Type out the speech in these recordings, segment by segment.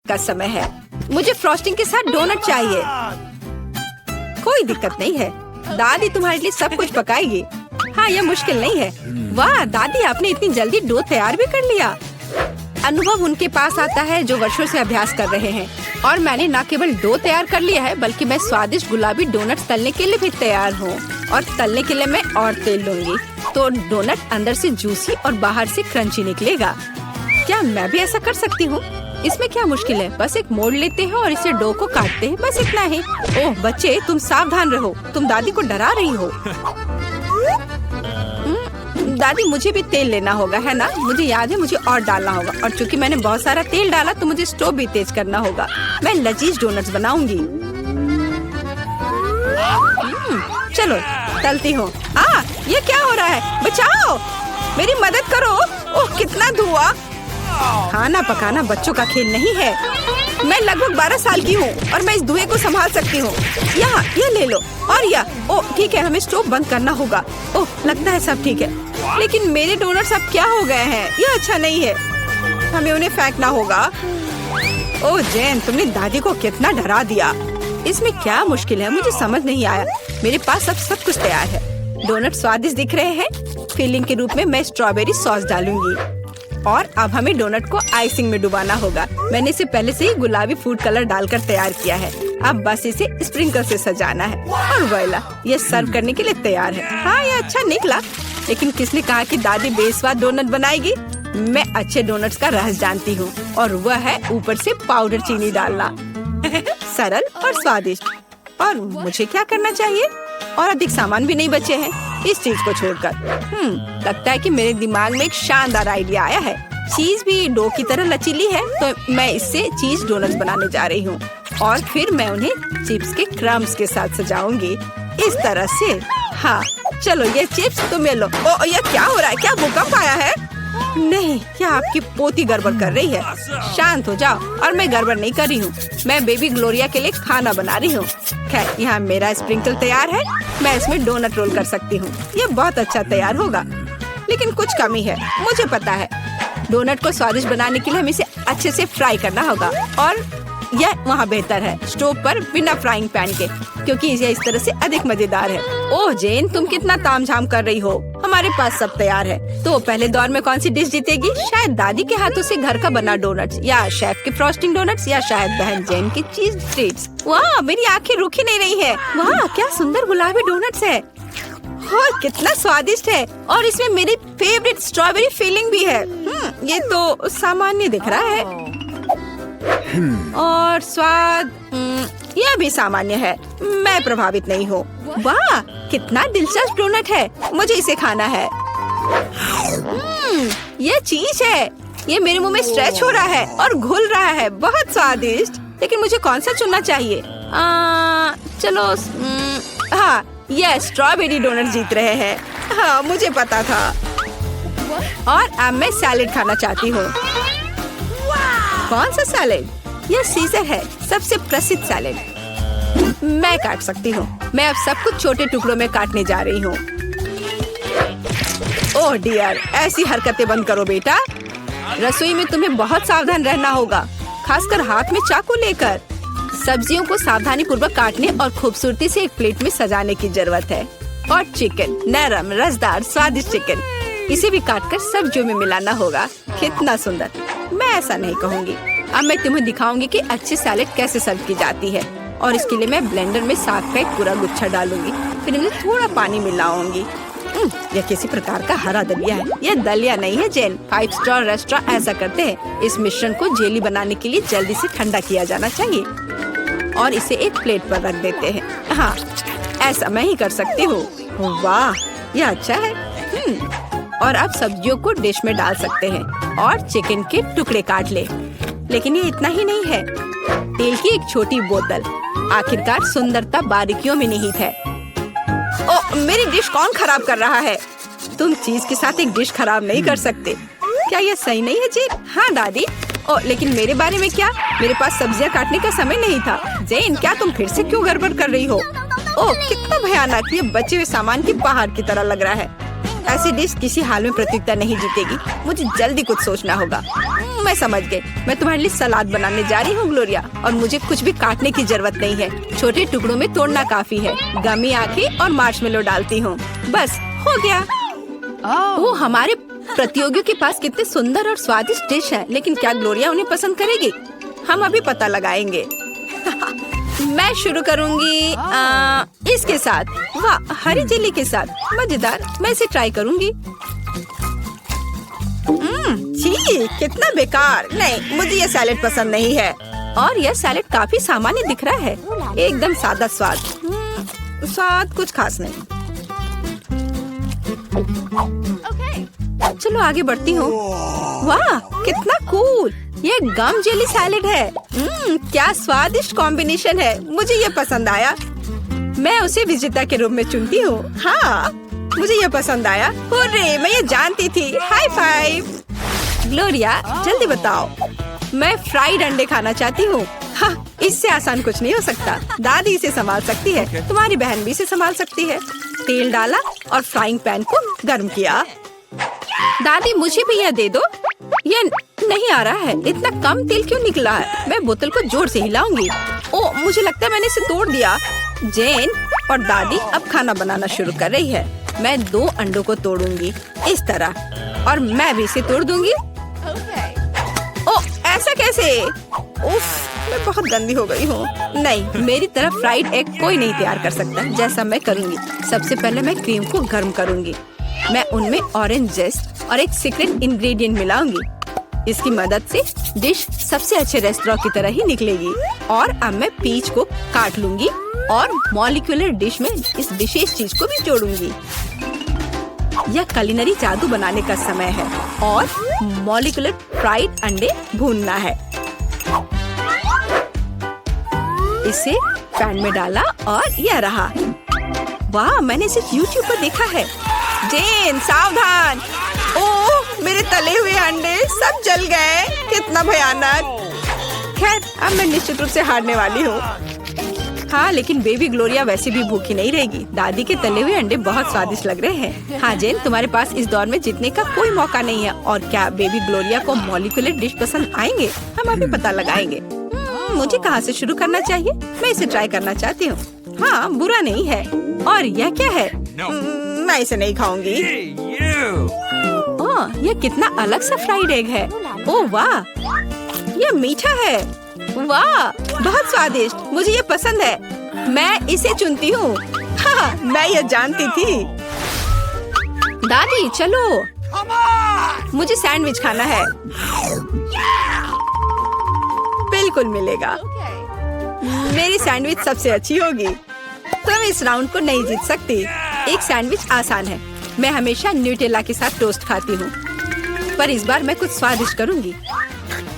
का समय है। मुझे फ्रॉस्टिंग के साथ डोनट चाहिए। कोई दिक्कत नहीं है, दादी तुम्हारे लिए सब कुछ पकाएगी। हाँ, यह मुश्किल नहीं है। वाह दादी, आपने इतनी जल्दी डो तैयार भी कर लिया। अनुभव उनके पास आता है जो वर्षों से अभ्यास कर रहे हैं। और मैंने न केवल डो तैयार कर लिया है, बल्कि मैं स्वादिष्ट गुलाबी डोनट्स तलने के लिए भी तैयार हूँ। और तलने के लिए मैं और तेल लूंगी, तो डोनट अंदर से जूसी और बाहर से क्रंची निकलेगा। क्या मैं भी ऐसा कर सकती हूँ? इसमें क्या मुश्किल है? बस एक मोड़ लेते हैं और इसे डो को काटते हैं, बस इतना ही। ओह बच्चे, तुम सावधान रहो, तुम दादी को डरा रही हो। दादी, मुझे भी तेल लेना होगा, है ना? मुझे याद है, मुझे और डालना होगा। और चूंकि मैंने बहुत सारा तेल डाला, तो मुझे स्टोव भी तेज करना होगा। मैं लजीज डोनट्स बनाऊंगी। चलो तलती हूँ। ये क्या हो रहा है? बचाओ, मेरी मदद करो। ओह कितना धुआं! खाना पकाना बच्चों का खेल नहीं है। मैं लगभग 12 साल की हूँ और मैं इस धुएं को संभाल सकती हूँ। यहाँ ये ले लो। और ओह ठीक है, हमें स्टोव बंद करना होगा। ओह लगता है सब ठीक है, लेकिन मेरे डोनट्स अब क्या हो गए हैं? ये अच्छा नहीं है, हमें उन्हें फेंकना होगा। ओह जेन, तुमने दादी को कितना डरा दिया। इसमें क्या मुश्किल है? मुझे समझ नहीं आया। मेरे पास अब सब कुछ तैयार है। डोनट स्वादिष्ट दिख रहे हैं। फिलिंग के रूप में मैं स्ट्रॉबेरी सॉस डालूंगी। और अब हमें डोनट को आइसिंग में डुबाना होगा। मैंने इसे पहले से ही गुलाबी फूड कलर डालकर तैयार किया है। अब बस इसे स्प्रिंकल से सजाना है और वोइला, ये सर्व करने के लिए तैयार है। हाँ, ये अच्छा निकला। लेकिन किसने कहा कि दादी बेस्वाद डोनट बनाएगी? मैं अच्छे डोनट्स का रहस्य जानती हूँ, और वह है ऊपर से पाउडर चीनी डालना। सरल और स्वादिष्ट। और मुझे क्या करना चाहिए? और अधिक सामान भी नहीं बचे हैं इस चीज को छोड़कर। लगता है कि मेरे दिमाग में एक शानदार आइडिया आया है। चीज भी डो की तरह लचीली है, तो मैं इससे चीज डोनट्स बनाने जा रही हूँ। और फिर मैं उन्हें चिप्स के क्रम्स के साथ सजाऊंगी, इस तरह से। हाँ चलो, ये चिप्स तुम्हें लो। ओ ये क्या हो रहा है? क्या भूकंप आया है? नहीं, क्या आपकी पोती गड़बड़ कर रही है? शांत हो जाओ। और मैं गड़बड़ नहीं कर रही हूँ, मैं बेबी ग्लोरिया के लिए खाना बना रही हूँ। खैर, यहाँ मेरा स्प्रिंकल तैयार है। मैं इसमें डोनट रोल कर सकती हूँ। ये बहुत अच्छा तैयार होगा, लेकिन कुछ कमी है, मुझे पता है। डोनट को स्वादिष्ट बनाने के लिए हमें इसे अच्छे से फ्राई करना होगा। और यह वहाँ बेहतर है स्टोव पर बिना फ्राइंग पैन के, क्योंकि यह इस तरह से अधिक मजेदार है। ओह जेन, तुम कितना तामझाम कर रही हो। हमारे पास सब तैयार है। तो पहले दौर में कौन सी डिश जीतेगी? शायद दादी के हाथों से घर का बना डोनट्स, या शेफ के फ्रॉस्टिंग डोनट्स, या शायद बहन जेन की चीज ट्रीट्स। वाह, मेरी आंखें रुक ही नहीं रही है। वाह, क्या सुंदर गुलाबी डोनट्स है। और कितना स्वादिष्ट है। और इसमें मेरी फेवरेट स्ट्रॉबेरी फिलिंग भी है। ये तो सामान्य दिख रहा है। और स्वाद यह भी सामान्य है। मैं प्रभावित नहीं हूँ। वाह, कितना दिलचस्प डोनट है। मुझे इसे खाना है। यह चीज है। ये मेरे मुंह में स्ट्रेच हो रहा है और घुल रहा है। बहुत स्वादिष्ट। लेकिन मुझे कौन सा चुनना चाहिए? चलो, हाँ, यह स्ट्रॉबेरी डोनट जीत रहे हैं। हाँ, मुझे पता था। और अब मैं सैलेड खाना चाहती हूँ। कौन सा सैलेड? यह सीजर है, सबसे प्रसिद्ध सैलेड। मैं काट सकती हूँ। मैं अब सब कुछ छोटे टुकड़ों में काटने जा रही हूँ। ओह डियर, ऐसी हरकतें बंद करो बेटा। रसोई में तुम्हें बहुत सावधान रहना होगा, खासकर हाथ में चाकू लेकर। सब्जियों को सावधानी पूर्वक काटने और खूबसूरती से एक प्लेट में सजाने की जरूरत है। और चिकन, नरम रसदार स्वादिष्ट चिकन, इसे भी काटकर सब्जियों में मिलाना होगा। कितना सुंदर। मैं ऐसा नहीं कहूँगी। अब मैं तुम्हें दिखाऊंगी कि अच्छी सैलेड कैसे सर्व की जाती है। और इसके लिए मैं ब्लेंडर में साग का एक पूरा गुच्छा डालूंगी। फिर इनमें थोड़ा पानी मिलाऊंगी। यह किसी प्रकार का हरा दलिया है। यह दलिया नहीं है जेन। 5 स्टार रेस्टोरेंट ऐसा करते हैं। इस मिश्रण को जेली बनाने के लिए जल्दी से ठंडा किया जाना चाहिए और इसे एक प्लेट पर रख देते हैं। हाँ, ऐसा मैं ही कर सकती हूँ। वाह, यह अच्छा है। और अब सब्जियों को डिश में डाल सकते हैं और चिकन के टुकड़े काट ले। लेकिन ये इतना ही नहीं है। तेल की एक छोटी बोतल। आखिरकार सुंदरता बारीकियों में निहित है। ओ, मेरी डिश कौन खराब कर रहा है? तुम चीज के साथ एक डिश खराब नहीं कर सकते। क्या यह सही नहीं है जेन? हाँ दादी। ओ, लेकिन मेरे बारे में क्या? मेरे पास सब्जियां काटने का समय नहीं था। जेन, क्या तुम फिर से क्यों गड़बड़ कर रही हो? ओह, कितना भयानक। ये बचे हुए सामान की पहाड़ की तरह लग रहा है। ऐसी डिश किसी हाल में प्रतियोगिता नहीं जीतेगी। मुझे जल्दी कुछ सोचना होगा। मैं समझ गई। मैं तुम्हारे लिए सलाद बनाने जा रही हूँ ग्लोरिया, और मुझे कुछ भी काटने की जरूरत नहीं है। छोटे टुकड़ों में तोड़ना काफी है। गमी आंखें और मार्शमेलो डालती हूँ, बस हो गया। ओह, हमारे प्रतियोगियों के पास कितने सुंदर और स्वादिष्ट डिश है, लेकिन क्या ग्लोरिया उन्हें पसंद करेगी? हम अभी पता लगाएंगे। मैं शुरू करूंगी इसके साथ। वाह, हरी जेली के साथ, मजेदार। मैं इसे ट्राई करूंगी। छी, कितना बेकार। नहीं, मुझे ये सैलेड पसंद नहीं है। और यह सैलेड काफी सामान्य दिख रहा है, एकदम सादा स्वाद। स्वाद कुछ खास नहीं। चलो आगे बढ़ती हूँ। वाह, कितना कूल। ये गम जेली सैलेड है। क्या स्वादिष्ट कॉम्बिनेशन है। मुझे ये पसंद आया। मैं उसे विजेता के रूप में चुनती हूँ। हाँ, मुझे ये पसंद आया। हुर्रे, मैं ये जानती थी। High five. ग्लोरिया, जल्दी बताओ। मैं फ्राइड अंडे खाना चाहती हूँ। हाँ, इससे आसान कुछ नहीं हो सकता। दादी इसे संभाल सकती है, तुम्हारी बहन भी इसे संभाल सकती है। तेल डाला और फ्राइंग पैन को गर्म किया। दादी, मुझे भी यह दे दो। ये नहीं आ रहा है। इतना कम तेल क्यों निकला है? मैं बोतल को जोर से हिलाऊंगी। ओह, मुझे लगता है मैंने इसे तोड़ दिया। जेन और दादी अब खाना बनाना शुरू कर रही है। मैं 2 अंडों को तोड़ूंगी इस तरह, और मैं भी इसे तोड़ दूंगी। ओह, ऐसा कैसे? उफ, मैं बहुत गंदी हो गई हूँ। नहीं, मेरी तरफ फ्राइड एग कोई नहीं तैयार कर सकता जैसा मैं करूँगी। सबसे पहले मैं क्रीम को गर्म करूँगी। मैं उनमें ऑरेंज जेस्ट और एक सीक्रेट इंग्रेडिएंट मिलाऊंगी। इसकी मदद से डिश सबसे अच्छे रेस्टोरेंट की तरह ही निकलेगी। और अब मैं पीच को काट लूंगी और मॉलिक्यूलर डिश में इस विशेष चीज को भी जोड़ूंगी। यह कुलिनरी जादू बनाने का समय है और मॉलिक्यूलर फ्राइड अंडे भूनना है। इसे पैन में डाला और यह रहा। वाह, मैंने इसे YouTube पर देखा है। जेन, सावधान। ओह, मेरे तले हुए अंडे सब जल गए। कितना भयानक। खैर, अब मैं निश्चित रूप से हारने वाली हूँ। हाँ, लेकिन बेबी ग्लोरिया वैसे भी भूखी नहीं रहेगी। दादी के तले हुए अंडे बहुत स्वादिष्ट लग रहे हैं। हाँ जेन, तुम्हारे पास इस दौर में जीतने का कोई मौका नहीं है। और क्या बेबी ग्लोरिया को मॉलिक्यूलर डिश पसंद आएंगे? हम अभी पता लगाएंगे। मुझे कहाँ से शुरू करना चाहिए? मैं इसे ट्राई करना चाहती हूँ। हाँ, बुरा नहीं है। और यह क्या है? मैं इसे नहीं खाऊंगी। ओह, यह कितना अलग सा फ्राइड एग है। ओह वाह, यह मीठा है। वाह, बहुत स्वादिष्ट। मुझे ये पसंद है। मैं इसे चुनती हूँ। हाँ, मैं ये जानती थी। दादी, चलो, मुझे सैंडविच खाना है। बिल्कुल मिलेगा। मेरी सैंडविच सबसे अच्छी होगी। तुम इस राउंड को नहीं जीत सकती। एक सैंडविच आसान है। मैं हमेशा न्यूटेला के साथ टोस्ट खाती हूँ, पर इस बार मैं कुछ स्वादिष्ट करूँगी।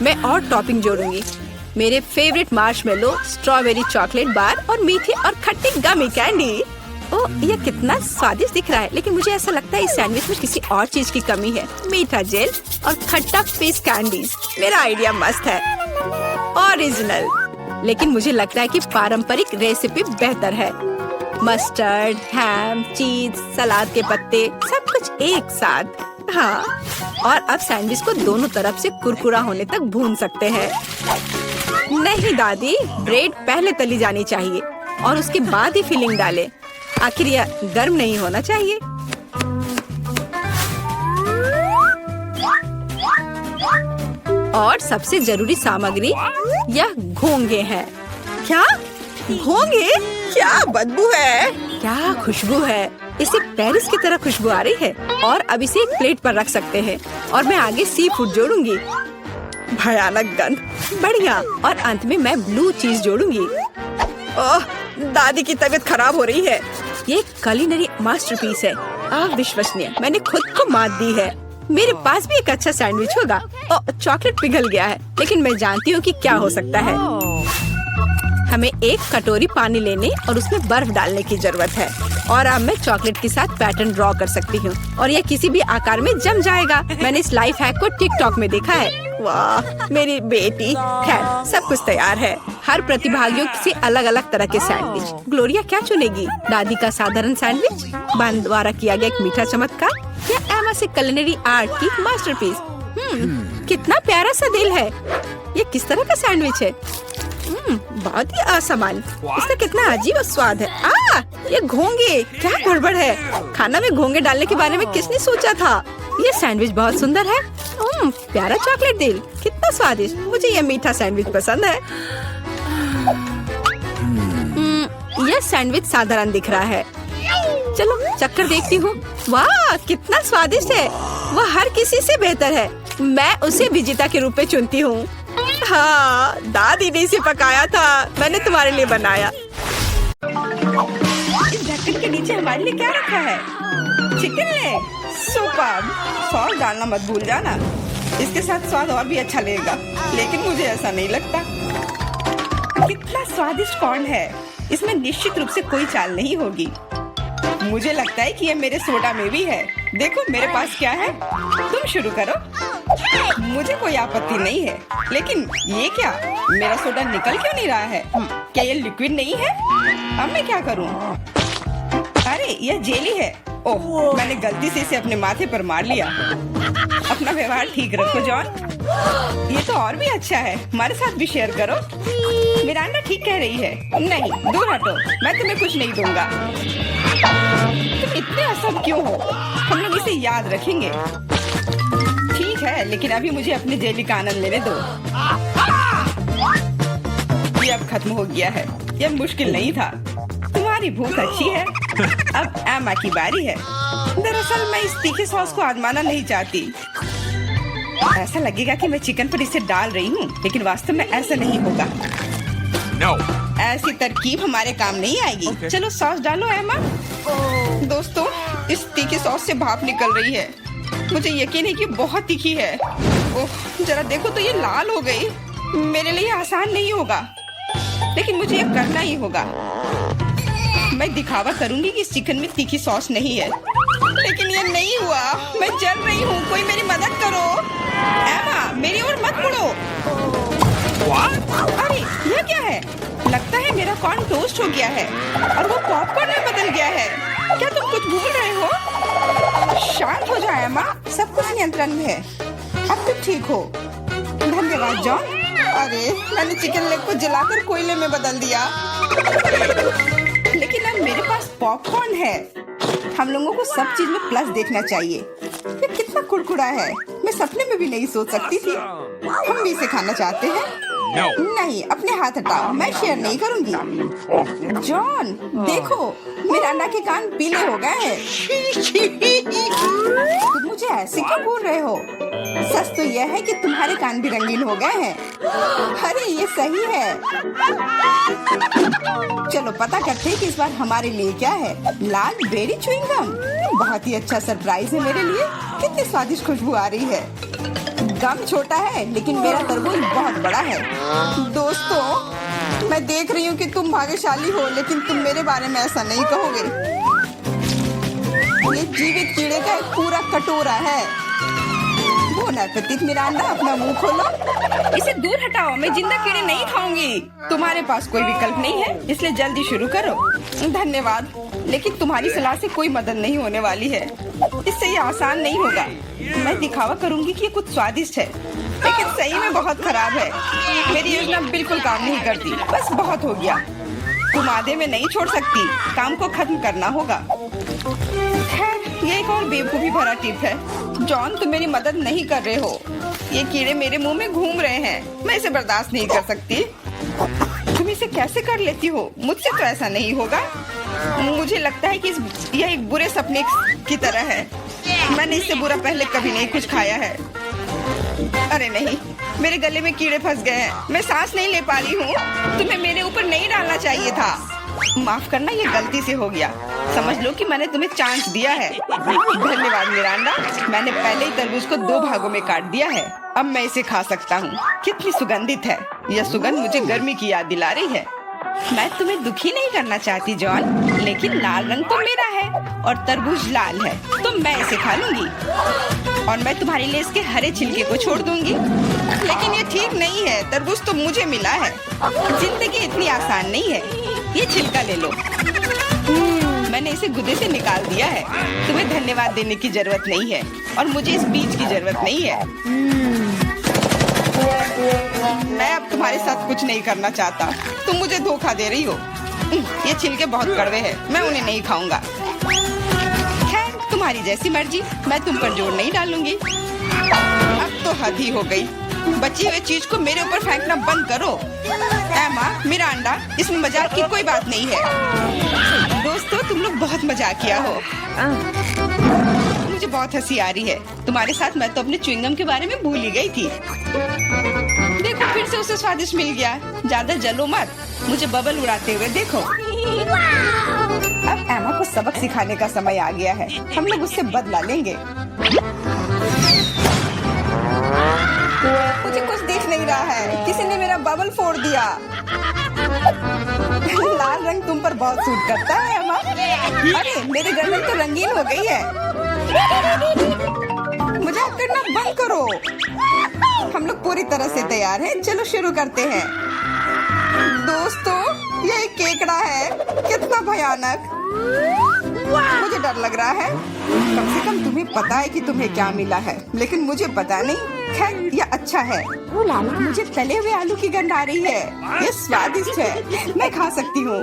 मैं और टॉपिंग जोड़ूंगी। मेरे favourite marshmallow, strawberry chocolate bar और मीठे और खट्टे गमी कैंडी। ओह, यह कितना स्वादिष्ट दिख रहा है, लेकिन मुझे ऐसा लगता है इस सैंडविच में किसी और चीज की कमी है। मीठा जेल और खट्टा फिश कैंडीज। मेरा आइडिया मस्त है, ओरिजिनल। लेकिन मुझे लगता है कि पारंपरिक रेसिपी बेहतर है। मस्टर्ड, हैम, चीज, सलाद के पत्ते, सब कुछ एक साथ। हाँ, और अब सैंडविच को दोनों तरफ से कुरकुरा होने तक भून सकते हैं। नहीं दादी, ब्रेड पहले तली जानी चाहिए और उसके बाद ही फिलिंग डालें। आखिर यह गर्म नहीं होना चाहिए। और सबसे जरूरी सामग्री यह घोंगे हैं। क्या घोंगे? क्या बदबू है, क्या खुशबू है। इसे पेरिस की तरह खुशबू आ रही है। और अब इसे एक प्लेट पर रख सकते हैं और मैं आगे सी फूड जोड़ूंगी। भयानक गंध, बढ़िया। और अंत में मैं ब्लू चीज जोड़ूंगी। ओह, दादी की तबीयत खराब हो रही है। ये कुलिनरी मास्टरपीस है, अविश्वसनीय। मैंने खुद को मात दी है। मेरे पास भी एक अच्छा सैंडविच होगा। ओह, चॉकलेट पिघल गया है, लेकिन मैं जानती हूँ कि क्या हो सकता है। हमें एक कटोरी पानी लेने और उसमें बर्फ डालने की जरूरत है। और अब मैं चॉकलेट के साथ पैटर्न ड्रॉ कर सकती हूँ और यह किसी भी आकार में जम जाएगा। मैंने इस लाइफ हैक को टिकटॉक में देखा है। वाह, मेरी बेटी। खैर, सब कुछ तैयार है। हर प्रतिभागियों से अलग अलग तरह के सैंडविच। ग्लोरिया क्या चुनेगी? दादी का साधारण सैंडविच, बहन द्वारा किया गया एक मीठा चमत्कार, या एमा से कुलिनरी आर्ट की मास्टरपीस? कितना प्यारा सा दिल है। ये किस तरह का सैंडविच है? बहुत ही असामान्य। इसका कितना अजीब स्वाद है। ये घोंगे, क्या गड़बड़ है? खाना में घोंगे डालने के बारे में किसने सोचा था? ये सैंडविच बहुत सुंदर है। प्यारा चॉकलेट दिल, कितना स्वादिष्ट। मुझे ये मीठा सैंडविच पसंद है। यह सैंडविच साधारण दिख रहा है। चलो चक्कर देखती हूँ। वाह, कितना स्वादिष्ट है। वह हर किसी से बेहतर है। मैं उसे विजेता के रूप में चुनती हूँ। हाँ, दादी ने इसे पकाया था, मैंने तुम्हारे लिए बनाया। इस ढक्कन के नीचे हमारे लिए क्या रखा है? Chicken leg. सुपर। सॉस डालना मत भूल जाना, इसके साथ स्वाद और भी अच्छा लगेगा। लेकिन मुझे ऐसा नहीं लगता। कितना स्वादिष्ट कॉर्न है। इसमें निश्चित रूप से कोई चाल नहीं होगी। मुझे लगता है कि ये मेरे सोडा में भी है। देखो मेरे पास क्या है। तुम शुरू करो। मुझे कोई आपत्ति नहीं है, लेकिन ये क्या? मेरा सोडा निकल क्यों नहीं रहा है? क्या ये लिक्विड नहीं है? अब मैं क्या करूं? अरे यह जेली है। ओह, मैंने गलती से इसे अपने माथे पर मार लिया। अपना व्यवहार ठीक रखो जॉन। ये तो और भी अच्छा है, हमारे साथ भी शेयर करो। मिरांडा ठीक कह रही है। नहीं, दूर हटो, मैं तुम्हें कुछ नहीं दूंगा। तुम इतने असम क्यों हो? हम लोग इसे याद रखेंगे। ठीक है, लेकिन अभी मुझे अपने जेली का आनंद लेने दो। ये अब खत्म हो गया है। यह मुश्किल नहीं था। तुम्हारी भूख अच्छी है। अब एमा की बारी है। दरअसल मैं इस तीखे सॉस को आजमाना नहीं चाहती। ऐसा लगेगा कि मैं चिकन पर इसे डाल रही हूँ, लेकिन वास्तव में ऐसा नहीं होगा। No. ऐसी तरकीब हमारे काम नहीं आएगी। Okay. चलो सॉस डालो एमा। दोस्तों, इस तीखी सॉस से भाप निकल रही है। मुझे यकीन है कि बहुत तीखी है। ओह, जरा देखो तो ये लाल हो गई। मेरे लिए आसान नहीं होगा, लेकिन मुझे ये करना ही होगा। मैं दिखावा करूंगी कि इस चिकन में तीखी सॉस नहीं है, लेकिन ये नहीं हुआ। मैं जल रही हूँ, कोई मेरी मदद करो। एमा, मेरी ओर मत मुड़ो। अरे यह क्या है? लगता है मेरा कॉर्न टोस्ट हो गया है और वो पॉपकॉर्न में बदल गया है। क्या तुम कुछ भूल रहे हो? शांत हो जाओ एमा, सब कुछ नियंत्रण में है। अब तुम ठीक हो। धन्यवाद जॉन। अरे मैंने चिकन लेग को जलाकर कोयले में बदल दिया। लेकिन अब मेरे पास पॉपकॉर्न है। हम लोगों को सब चीज में प्लस देखना चाहिए। ये कितना कुड़कुड़ा है, मैं सपने में भी नहीं सोच सकती थी। हम भी इसे खाना चाहते हैं। No. नहीं, अपने हाथ हटाओ, मैं शेयर नहीं करूंगी। जॉन, देखो मिरांडा के कान पीले हो गए हैं। तुम मुझे ऐसे क्यों बोल रहे हो? सच तो यह है कि तुम्हारे कान भी रंगीन हो गए हैं। अरे ये सही है। चलो पता करते हैं कि इस बार हमारे लिए क्या है। लाल बेरी च्युइंगम, बहुत ही अच्छा सरप्राइज है मेरे लिए। कितनी स्वादिष्ट खुशबू आ रही है। गम छोटा है, लेकिन मेरा तरबूज बहुत बड़ा है। दोस्तों, मैं देख रही हूँ कि तुम भाग्यशाली हो, लेकिन तुम मेरे बारे में ऐसा नहीं कहोगे। ये जीवित कीड़े का एक पूरा कटोरा है। बोन एपेटिट मिरांडा, अपना मुंह खोलो। इसे दूर हटाओ, मैं जिंदा कीड़े नहीं खाऊंगी। तुम्हारे पास कोई विकल्प नहीं है, इसलिए जल्दी शुरू करो। धन्यवाद, लेकिन तुम्हारी सलाह से कोई मदद नहीं होने वाली है। इससे ये आसान नहीं होगा। मैं दिखावा करूंगी कि ये कुछ स्वादिष्ट है, लेकिन सही में बहुत खराब है। मेरी योजना बिल्कुल काम नहीं करती। बस बहुत हो गया। तुम आधे में नहीं छोड़ सकती, काम को खत्म करना होगा। खैर, ये एक और बेवकूफी भरा टिप है। जॉन, तुम मेरी मदद नहीं कर रहे हो। ये कीड़े मेरे मुंह में घूम रहे हैं। मैं इसे बर्दाश्त नहीं कर सकती। तुम इसे कैसे कर लेती हो? मुझसे तो ऐसा नहीं होगा। मुझे लगता है कि यह एक बुरे सपने की तरह है। मैंने इससे बुरा पहले कभी नहीं कुछ खाया है। अरे नहीं, मेरे गले में कीड़े फंस गए हैं। मैं सांस नहीं ले पा रही हूँ। तुम्हें मेरे ऊपर नहीं डालना चाहिए था। माफ करना, ये गलती से हो गया। समझ लो कि मैंने तुम्हें चांस दिया है। धन्यवाद मिरांडा, मैंने पहले ही तरबूज को 2 भागों में काट दिया है। अब मैं इसे खा सकता हूँ। कितनी सुगंधित है। यह सुगंध मुझे गर्मी की याद दिला रही है। मैं तुम्हें दुखी नहीं करना चाहती जॉन, लेकिन लाल रंग तो मेरा है और तरबूज लाल है, तो मैं इसे खा लूंगी और मैं तुम्हारे लिए इसके हरे छिलके को छोड़ दूंगी। लेकिन ये ठीक नहीं है, तरबूज तो मुझे मिला है। जिंदगी इतनी आसान नहीं है। ये छिलका ले लो। मैंने इसे गुदे से निकाल दिया है। तुम्हें धन्यवाद देने की जरूरत नहीं है और मुझे इस बीज की जरूरत नहीं है। मैं अब तुम्हारे साथ कुछ नहीं करना चाहता। तुम मुझे धोखा दे रही हो। ये छिलके बहुत कड़वे हैं, मैं उन्हें नहीं खाऊंगा। खैर, तुम्हारी जैसी मर्जी, मैं तुम पर जोर नहीं डालूंगी। अब तो हद ही हो गई। बची हुई चीज को मेरे ऊपर फेंकना बंद करो। एमा, मेरा अंडा, इसमें मजाक की कोई बात नहीं है। दोस्तों, तुम लोग बहुत मजाक किया हो। मुझे बहुत हंसी आ रही है। तुम्हारे साथ मैं तो अपने च्युइंगम के बारे में भूल ही गई थी। देखो, फिर से उसे स्वादिष्ट मिल गया। ज्यादा जलो मत, मुझे बबल उड़ाते हुए देखो। अब एमा को सबक सिखाने का समय आ गया है। हम लोग उससे बदला लेंगे। मुझे कुछ दिख नहीं रहा है। किसी ने मेरा बबल फोड़ दिया। लाल रंग तुम पर बहुत सूट करता है एमा। अरे, मेरी गर्दन तो रंगीन हो गई है। मजाक करना बंद करो। हम लोग पूरी तरह से तैयार हैं। चलो शुरू करते हैं। दोस्तों, ये एक केकड़ा है। कितना भयानक। मुझे डर लग रहा है। कम से कम तुम्हें पता है कि तुम्हें क्या मिला है, लेकिन मुझे पता नहीं। खैर, ये अच्छा है। मुझे तले हुए आलू की गंध आ रही है। ये स्वादिष्ट है, मैं खा सकती हूँ।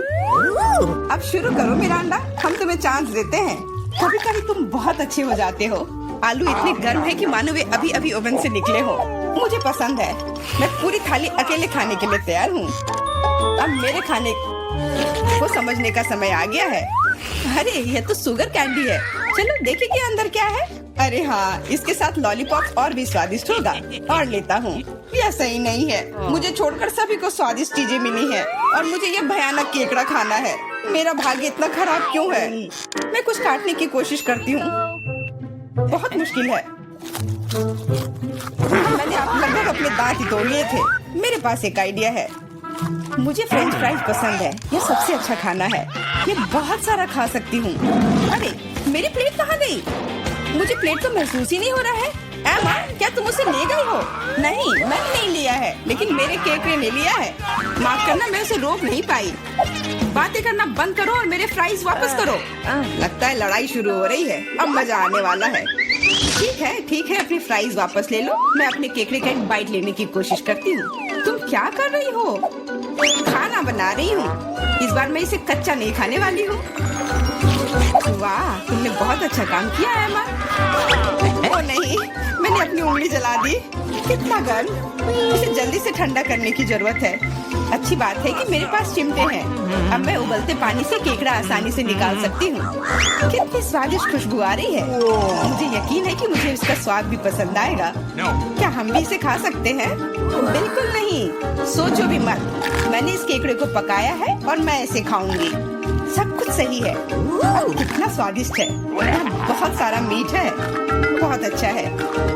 अब शुरू करो मेरा अंडा, हम तुम्हें चांस देते हैं। कभी कभी तुम बहुत अच्छे हो जाते हो। आलू इतने गर्म है कि मानो वे अभी अभी ओवन से निकले हो। मुझे पसंद है। मैं पूरी थाली अकेले खाने के लिए तैयार हूँ। अब मेरे खाने को समझने का समय आ गया है। अरे, ये तो शुगर कैंडी है। चलो देखें कि अंदर क्या है। अरे हाँ, इसके साथ लॉलीपॉप और भी स्वादिष्ट होगा। और लेता हूँ। यह सही नहीं है। मुझे छोड़कर सभी को स्वादिष्ट चीजें मिली हैं और मुझे ये भयानक केकड़ा खाना है। मेरा भाग्य इतना खराब क्यों है? मैं कुछ काटने की कोशिश करती हूँ। बहुत मुश्किल है। मैंने लगभग अपने दांत ही तोड़ लिए थे। मेरे पास एक आइडिया है। मुझे फ्रेंच फ्राइज पसंद है। यह सबसे अच्छा खाना है। मैं बहुत सारा खा सकती हूँ। अरे, मेरी प्लेट कहाँ गई? मुझे प्लेट तो महसूस ही नहीं हो रहा है। एमा, क्या तुम उसे ले गई हो? नहीं, मैंने नहीं लिया है, लेकिन मेरे केकड़े ने लिया है। माफ करना, मैं उसे रोक नहीं पाई। बातें करना बंद करो और मेरे फ्राइज वापस करो। लगता है लड़ाई शुरू हो रही है। अब मजा आने वाला है। ठीक है, अपनी फ्राइज वापस ले लो। मैं अपने केकड़े का एक बाइट लेने की कोशिश करती हूँ। तुम क्या कर रही हो? खाना बना रही हूँ। इस बार मैं इसे कच्चा नहीं खाने वाली हूँ। वाह, तुमने बहुत अच्छा काम किया है एमा। ओ नहीं, मैंने अपनी उंगली जला दी। कितना गर्म। इसे जल्दी से ठंडा करने की जरूरत है। अच्छी बात है कि मेरे पास चिमटे हैं। अब मैं उबलते पानी से केकड़ा आसानी से निकाल सकती हूँ। कितनी स्वादिष्ट खुशबू आ रही है। मुझे यकीन है कि मुझे इसका स्वाद भी पसंद आएगा। क्या हम भी इसे खा सकते हैं? बिल्कुल नहीं, सोचो भी मत। मैंने इस केकड़े को पकाया है और मैं इसे खाऊंगी। सब कुछ सही है। कितना स्वादिष्ट है। बहुत सारा मीठ है। बहुत अच्छा है,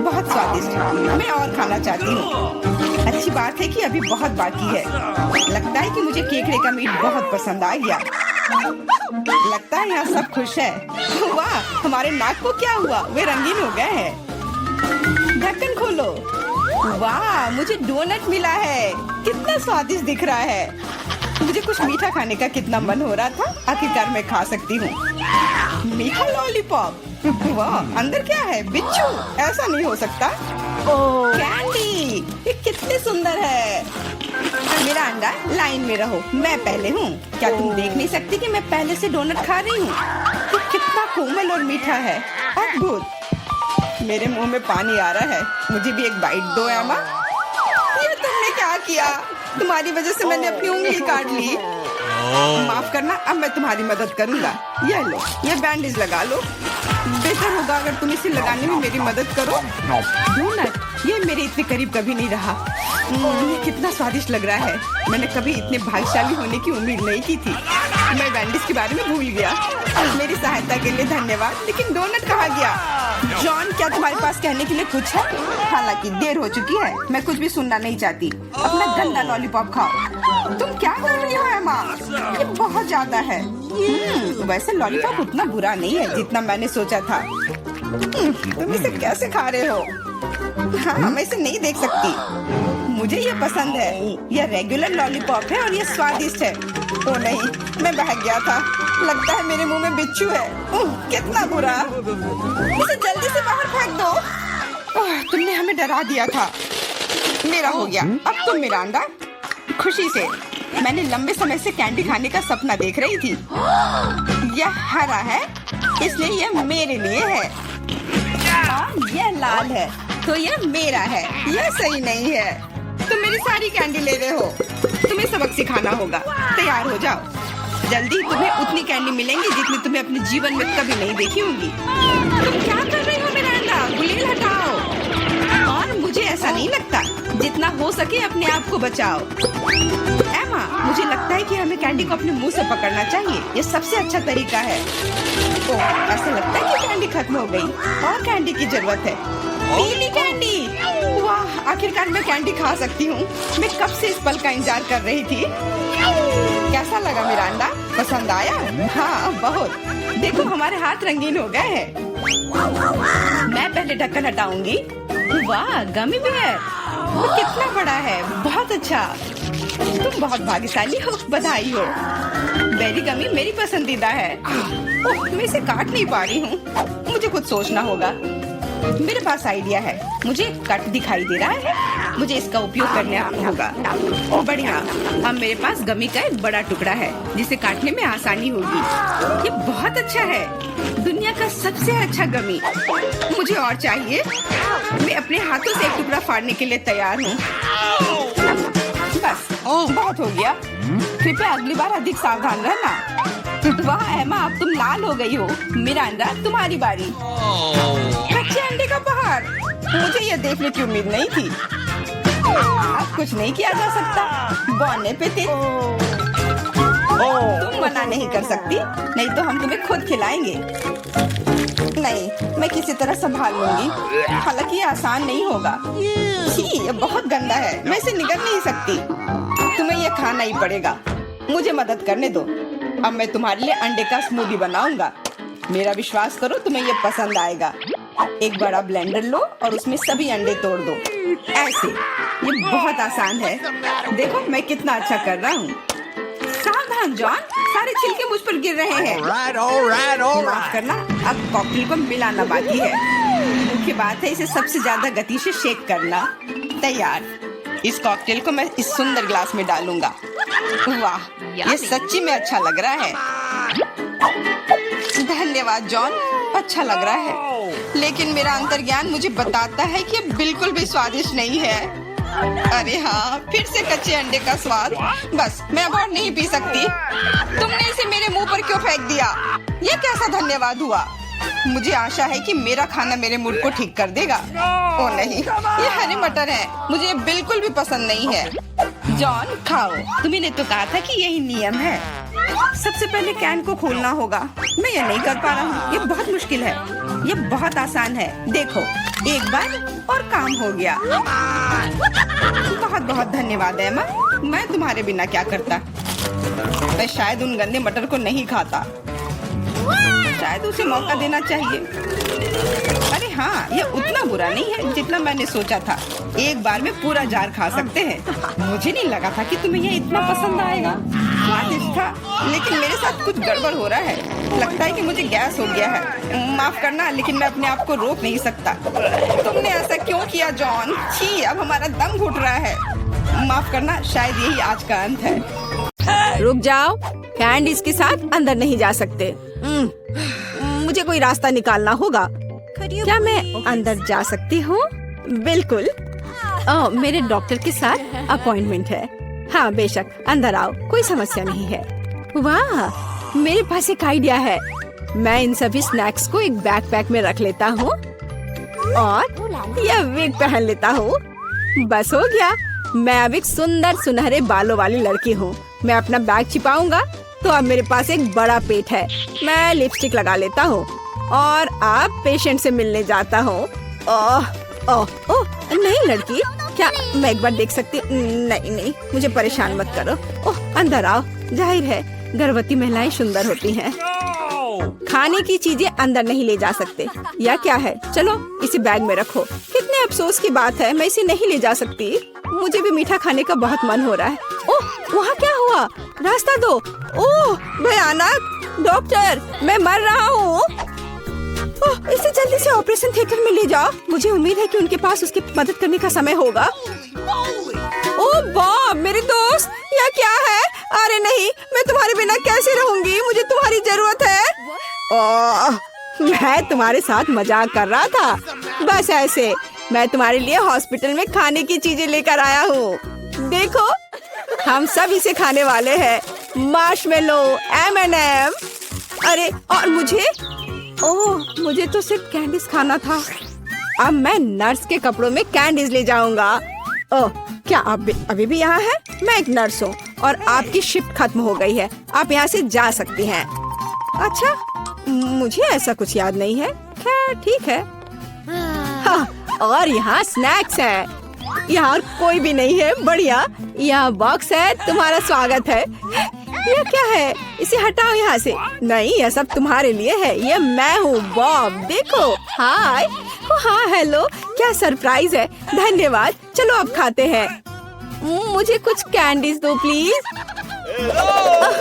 बहुत स्वादिष्ट। मैं और खाना चाहती हूँ। अच्छी बात है कि अभी बहुत बाकी है। लगता है कि मुझे केकड़े का मीट बहुत पसंद आ गया। लगता है यहाँ सब खुश है। वाह, हमारे नाक को क्या हुआ? वे रंगीन हो गए हैं। ढक्कन खोलो। वाह, मुझे डोनट मिला है। कितना स्वादिष्ट दिख रहा है। मुझे कुछ मीठा खाने का कितना मन हो रहा था। आखिरकार मैं खा सकती हूँ। मीठा लॉलीपॉप। वाह, अंदर क्या है? बिच्छू? ऐसा नहीं हो सकता। कैंडी, ये कितनी सुंदर है। मेरा अंडा, लाइन में रहो। मैं पहले हूँ। क्या तुम देख नहीं सकती कि मैं पहले से डोनट खा रही हूँ? ये कितना कोमल और मीठा है। अद्भुत। मेरे मुंह में पानी आ रहा है। मुझे भी एक बाइट दो एमा। ये तुमने क्या किया? तुम्हारी वजह से मैंने अपनी उंगली काट ली। माफ करना, अब मैं तुम्हारी मदद करूंगा। ये लो, ये बैंडेज लगा लो। बेहतर होगा अगर तुम इसे लगाने में मेरी मदद करो। डोनट, ये मेरे इतने करीब कभी नहीं रहा। ये कितना स्वादिष्ट लग रहा है। मैंने कभी इतने भाग्यशाली होने की उम्मीद नहीं की थी। मैं बैंडेज के बारे में भूल गया। मेरी सहायता के लिए धन्यवाद। लेकिन डोनट कहाँ गया? जॉन, क्या तुम्हारे पास कहने के लिए कुछ है? हालांकि देर हो चुकी है। मैं कुछ भी सुनना नहीं चाहती। अपना गंदा लॉलीपॉप खाओ। तुम क्या कर रही हो एमा? ये बहुत ज्यादा है। वैसे लॉलीपॉप उतना बुरा नहीं है जितना मैंने सोचा था। तुम इसे कैसे खा रहे हो? हाँ, मैं इसे नहीं देख सकती। मुझे ये पसंद है। यह रेगुलर लॉलीपॉप है और ये स्वादिष्ट है। ओ नहीं, मैं बहक गया था। लगता है मेरे मुंह में बिच्छू है। कितना बुरा। इसे जल्दी से बाहर फेंक दो। तुमने हमें डरा दिया था। मेरा हो गया। अब तुम मिरांडा। खुशी से। मैंने लंबे समय से कैंडी खाने का सपना देख रही थी। यह हरा है, इसलिए यह मेरे लिए है। और यह लाल है, तो यह मेरा है। यह सही नहीं है। तुम मेरी सारी कैंडी ले रहे हो। तुम्हें सबक सिखाना होगा। तैयार हो जाओ। जल्दी तुम्हें उतनी कैंडी मिलेंगी जितनी तुम्हें अपने जीवन में कभी नहीं देखी होगी। तुम क्या कर रही हो मिरांडा? गुलेल हटाओ। और मुझे ऐसा नहीं लगता। जितना हो सके अपने आप को बचाओ। एमा, मुझे लगता है कि हमें कैंडी को अपने मुंह से पकड़ना चाहिए। ये सबसे अच्छा तरीका है। ओह, ऐसा लगता है कि कैंडी खत्म हो गई और कैंडी की जरूरत है। पीली कैंडी। वाह, आखिरकार मैं कैंडी खा सकती हूँ। मैं कब से इस पल का इंतजार कर रही थी। कैसा लगा मिरांडा? पसंद आया? हाँ, बहुत। देखो हमारे हाथ रंगीन हो गए हैं। मैं पहले ढक्कन हटाऊंगी। वाह, गमी बेयर। वो कितना बड़ा है। बहुत अच्छा। तुम बहुत भाग्यशाली हो। बधाई हो। बेरी गमी मेरी पसंदीदा है। ओह, मैं इसे काट नहीं पा रही हूँ। मुझे कुछ सोचना होगा। मेरे पास आइडिया है। मुझे कट दिखाई दे रहा है। मुझे इसका उपयोग करना होगा। ओह बढ़िया। अब मेरे पास गमी का एक बड़ा टुकड़ा है जिसे काटने में आसानी होगी। ये बहुत अच्छा है। दुनिया का सबसे अच्छा गमी। मुझे और चाहिए। मैं अपने हाथों से एक टुकड़ा फाड़ने के लिए तैयार हूँ। बस, बहुत हो गया। कृपया अगली बार अधिक सावधान रहना। वाह एमा, अब तुम लाल हो गई हो। मिरांडा, तुम्हारी बारी। कच्चे अंडे का पहाड़। मुझे यह देखने की उम्मीद नहीं थी। अब कुछ नहीं किया जा सकता। बौने पे थे। तुम मना नहीं कर सकती, नहीं तो हम तुम्हें खुद खिलाएंगे। नहीं, मैं किसी तरह संभाल लूंगी। हालांकि ये आसान नहीं होगा। छी, ये बहुत गंदा है। मैं इसे निगल नहीं सकती। तुम्हें यह खाना ही पड़ेगा। मुझे मदद करने दो। अब मैं तुम्हारे लिए अंडे का स्मूदी बनाऊंगा। मेरा विश्वास करो, तुम्हें ये पसंद आएगा। एक बड़ा ब्लेंडर लो और उसमें सभी अंडे तोड़ दो। ऐसे। ये बहुत आसान है। देखो मैं कितना अच्छा कर रहा हूँ। सावधान जॉन, सारे छिलके मुझ पर गिर रहे हैं। माफ करना, अब कॉकटेल को मिलाना बाकी है। मुख्य बात है इसे सबसे ज्यादा गति से शेक करना। तैयार। इस कॉकटेल को मैं इस सुंदर ग्लास में डालूंगा। वाह, ये सच्ची में अच्छा लग रहा है। धन्यवाद जॉन, अच्छा लग रहा है। लेकिन मेरा अंतर्ज्ञान मुझे बताता है कि ये बिल्कुल भी स्वादिष्ट नहीं है। अरे हाँ, फिर से कच्चे अंडे का स्वाद। बस, मैं अब और नहीं पी सकती। तुमने इसे मेरे मुंह पर क्यों फेंक दिया? ये कैसा धन्यवाद हुआ? मुझे आशा है कि मेरा खाना मेरे मूड को ठीक कर देगा। ओ नहीं, ये हरे मटर है। मुझे बिल्कुल भी पसंद नहीं है। जॉन, खाओ। तुम्ही ने तो कहा था कि यही नियम है। सबसे पहले कैन को खोलना होगा। मैं ये नहीं कर पा रहा हूँ। ये बहुत मुश्किल है। ये बहुत आसान है। देखो, एक बार और काम हो गया। बहुत बहुत धन्यवाद एमा। मैं तुम्हारे बिना क्या करता। मैं शायद उन गंदे मटर को नहीं खाता। शायद उसे मौका देना चाहिए। अरे हाँ, ये उतना बुरा नहीं है जितना मैंने सोचा था। एक बार में पूरा जार खा सकते हैं। मुझे नहीं लगा था कि तुम्हें ये इतना पसंद आएगा। स्वादिष्ट था, लेकिन मेरे साथ कुछ गड़बड़ हो रहा है। लगता है कि मुझे गैस हो गया है। माफ करना, लेकिन मैं अपने आप को रोक नहीं सकता। तुमने ऐसा क्यों किया जॉन? छी, अब हमारा दम घुट रहा है। माफ करना, शायद यही आज का अंत है। रुक जाओ, कैंडीज के साथ अंदर नहीं जा सकते। मुझे कोई रास्ता निकालना होगा। क्या मैं अंदर जा सकती हूँ? बिल्कुल। मेरे डॉक्टर के साथ अपॉइंटमेंट है। हाँ बेशक, अंदर आओ, कोई समस्या नहीं है। वाह, मेरे पास एक आइडिया है। मैं इन सभी स्नैक्स को एक बैकपैक में रख लेता हूँ और यह विग पहन लेता हूँ। बस हो गया। मैं अब एक सुंदर सुनहरे बालों वाली लड़की हूँ। मैं अपना बैग छिपाऊंगा तो अब मेरे पास एक बड़ा पेट है। मैं लिपस्टिक लगा लेता हूँ और अब पेशेंट से मिलने जाता हूँ। ओह ओह ओह, नहीं लड़की, क्या मैं एक बार देख सकती? नहीं नहीं, मुझे परेशान मत करो। ओह, अंदर आओ। जाहिर है गर्भवती महिलाएं सुंदर होती हैं। खाने की चीजें अंदर नहीं ले जा सकते। या क्या है? चलो इसे बैग में रखो। कितने अफसोस की बात है, मैं इसे नहीं ले जा सकती। मुझे भी मीठा खाने का बहुत मन हो रहा है। ओह, वहाँ क्या हुआ? रास्ता दो। ओह भयानक! डॉक्टर, मैं मर रहा हूँ। इसे जल्दी से ऑपरेशन थिएटर में ले जाओ। मुझे उम्मीद है कि उनके पास उसकी मदद करने का समय होगा। ओ वाह मेरी दोस्त, यह क्या है? अरे नहीं, मैं तुम्हारे बिना कैसे रहूंगी? मुझे तुम्हारी जरूरत है। ओह, मैं तुम्हारे साथ मजाक कर रहा था। बस ऐसे, मैं तुम्हारे लिए हॉस्पिटल में खाने की चीजें लेकर आया हूँ। देखो, हम सब इसे खाने वाले हैं। Marshmallow, M&M। अरे और मुझे? ओह, मुझे तो सिर्फ कैंडीज खाना था। अब मैं नर्स के कपड़ों में कैंडीज ले जाऊंगा। ओह, क्या आप अभी भी यहाँ हैं? मैं एक नर्स हूँ और आपकी शिफ्ट खत्म हो गई है। आप यहाँ से जा सकती हैं। अच्छा, मुझे ऐसा कुछ याद नहीं है। खैर ठीक है। हाँ, और यहाँ स्नैक्स हैं। यहाँ कोई भी नहीं है। बढ़िया, यहाँ बॉक्स है। तुम्हारा स्वागत है। यह क्या है? इसे हटाओ यहाँ से। नहीं, यह सब तुम्हारे लिए है। ये मैं हूँ बॉब। देखो, हाय। हाँ हेलो, क्या सरप्राइज है। धन्यवाद। चलो अब खाते हैं। मुझे कुछ कैंडीज दो प्लीज।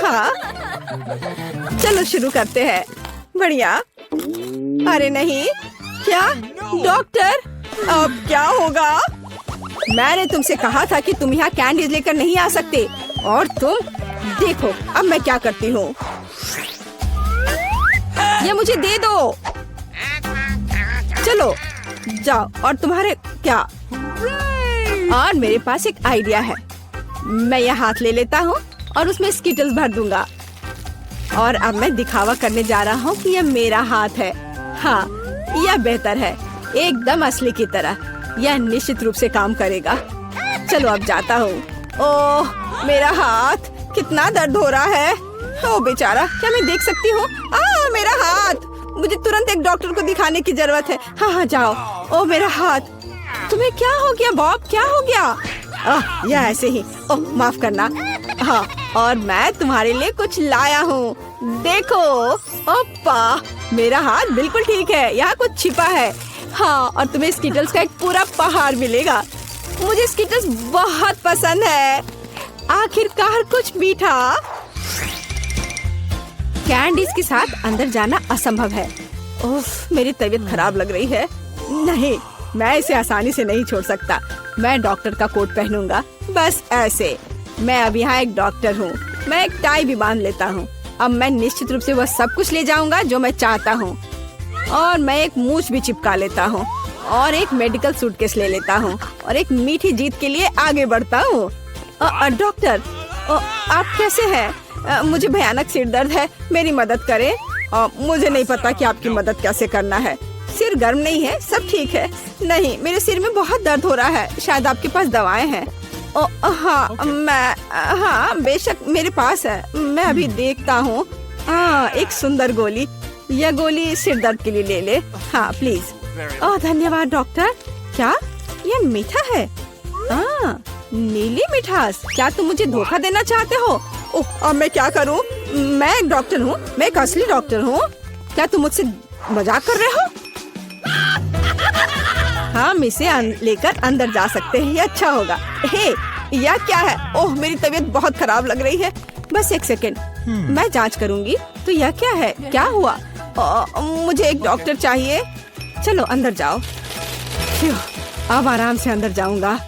हाँ, चलो शुरू करते हैं। बढ़िया। अरे नहीं, क्या डॉक्टर, अब क्या होगा? मैंने तुमसे कहा था कि तुम यहाँ कैंडीज लेकर नहीं आ सकते, और तुम देखो अब मैं क्या करती हूँ। ये मुझे दे दो। चलो जाओ। और तुम्हारे क्या? और मेरे पास एक आइडिया है। मैं यह हाथ ले लेता हूँ और उसमें स्किटल्स भर दूंगा। और अब मैं दिखावा करने जा रहा हूँ कि यह मेरा हाथ है। हाँ, यह बेहतर है, एकदम असली की तरह। यह निश्चित रूप से काम करेगा। चलो अब जाता हूँ। ओह, मेरा हाथ, कितना दर्द हो रहा है। ओह बेचारा, क्या मैं देख सकती हूँ? मेरा हाथ। मुझे तुरंत एक डॉक्टर को दिखाने की जरूरत है। हाँ हाँ जाओ। ओह मेरा हाथ। तुम्हें क्या हो गया बॉब? क्या हो गया? यह ऐसे ही। ओह माफ करना। हाँ, और मैं तुम्हारे लिए कुछ लाया हूँ। देखो, ओप्पा, मेरा हाथ बिल्कुल ठीक है। यहाँ कुछ छिपा है। हाँ, और तुम्हें स्किटल्स का एक पूरा पहाड़ मिलेगा। मुझे स्किटल्स बहुत पसंद है। आखिरकार कुछ मीठा। कैंडीज के साथ अंदर जाना असंभव है। उफ, मेरी तबीयत खराब लग रही है। नहीं, मैं इसे आसानी से नहीं छोड़ सकता। मैं डॉक्टर का कोट पहनूंगा, बस ऐसे। मैं अब यहाँ एक डॉक्टर हूँ। मैं एक टाई भी बांध लेता हूँ। अब मैं निश्चित रूप से वह सब कुछ ले जाऊंगा जो मैं चाहता हूँ। और मैं एक मूछ भी चिपका लेता हूँ, और एक मेडिकल सूटकेस ले लेता हूँ, और एक मीठी जीत के लिए आगे बढ़ता हूँ। डॉक्टर, आप कैसे हैं? मुझे भयानक सिर दर्द है, मेरी मदद करें। मुझे नहीं पता कि आपकी मदद कैसे करना है। सिर गर्म नहीं है, सब ठीक है। नहीं, मेरे सिर में बहुत दर्द हो रहा है। शायद आपके पास दवाएं हैं? हाँ बेशक मेरे पास है। मैं अभी देखता हूँ। एक सुंदर गोली। यह गोली सिर दर्द के लिए ले ले। हाँ प्लीज। धन्यवाद डॉक्टर। क्या यह मीठा है? नीली मिठास। क्या तुम मुझे धोखा देना चाहते हो? अब मैं क्या करूं? मैं एक डॉक्टर हूं, मैं एक असली डॉक्टर हूं। क्या तुम मुझसे मजाक कर रहे हो? हम इसे लेकर अंदर जा सकते हैं, ये अच्छा होगा। हे, यह क्या है? ओह मेरी तबीयत बहुत खराब लग रही है। बस एक सेकंड, मैं जांच करूंगी। तो यह क्या है? क्या हुआ? मुझे एक डॉक्टर चाहिए। चलो अंदर जाओ। अब आराम से अंदर जाऊंगा।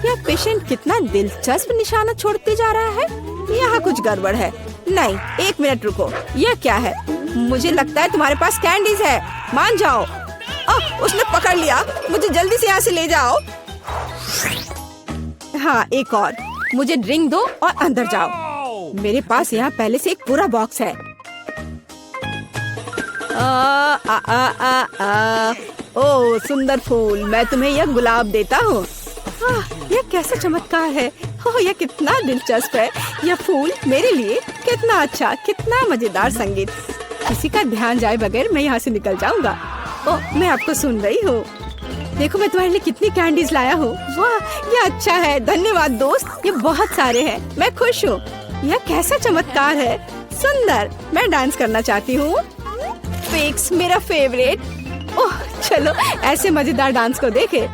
यह पेशेंट कितना दिलचस्प निशाना छोड़ते जा रहा है। यहाँ कुछ गड़बड़ है। नहीं, एक मिनट रुको। यह क्या है? मुझे लगता है तुम्हारे पास कैंडीज है। मान जाओ। उसने पकड़ लिया। मुझे जल्दी से यहाँ से ले जाओ। हाँ, एक और। मुझे ड्रिंक दो और अंदर जाओ। मेरे पास यहाँ पहले से एक पूरा बॉक्स है। ओह सुंदर फूल, मैं तुम्हें यह गुलाब देता हूँ। यह कैसा चमत्कार है। यह कितना दिलचस्प है। यह फूल मेरे लिए। कितना अच्छा, कितना मजेदार संगीत। किसी का ध्यान जाए बगैर मैं यहाँ से निकल जाऊंगा। मैं आपको सुन रही हूँ। देखो मैं तुम्हारे लिए कितनी कैंडीज लाया हूँ। वाह, यह अच्छा है। धन्यवाद दोस्त, ये बहुत सारे हैं। मैं खुश हूँ। यह कैसा चमत्कार है। सुंदर। मैं डांस करना चाहती हूँ। फिक्स मेरा फेवरेट। ओह चलो ऐसे मजेदार डांस को देखे।